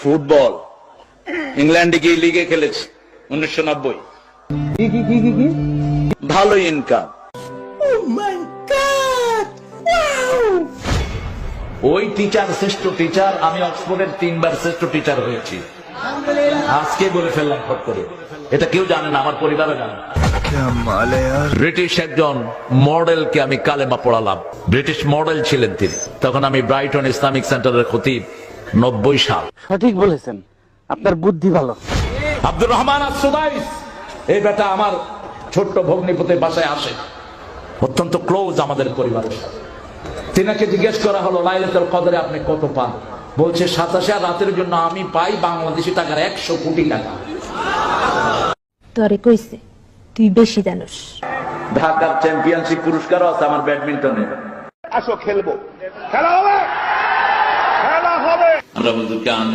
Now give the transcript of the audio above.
Football ইংল্যান্ডে গিয়ে লিগে খেলেছি 1990। কি ভালো ইনকাম। ওই টিচার শ্রেষ্ঠ টিচার, আমি অক্সফোর্ডের 3 বার শ্রেষ্ঠ টিচার হয়েছি। আজকে বলে ফেললাম ফট করে, এটা কেউ জানে না, আমার পরিবারও জানে না। ব্রিটিশ একজন মডেলকে আমি কালেমা পড়ালাম, ব্রিটিশ মডেল ছিলেন তিনি। তখন আমি ব্রাইটন ইসলামিক সেন্টারের খতিব, 90 সাল। সঠিক বলেছেন, আপনার বুদ্ধি ভালো। আব্দুর রহমান আস-সুদাইস, এই বেটা আমার ছোট্ট ভগ্নিপতির বাসায় আসে, অত্যন্ত ক্লোজ আমাদের পরিবারের সাথে। তিনাকে জিজ্ঞেস করা হলো লাইলাতুল কদরে আপনি কত পান? বলছে 87 রাতের জন্য আমি পাই বাংলাদেশি টাকার 100 কোটি টাকা। তোরে কইছে তুই বেশি জানোস। ঢাকার চ্যাম্পিয়নশিপ পুরস্কারও আছে আমার ব্যাডমিন্টনে। আসো খেলবো, খেলা হবে, খেলা হবে। আমরা বলতে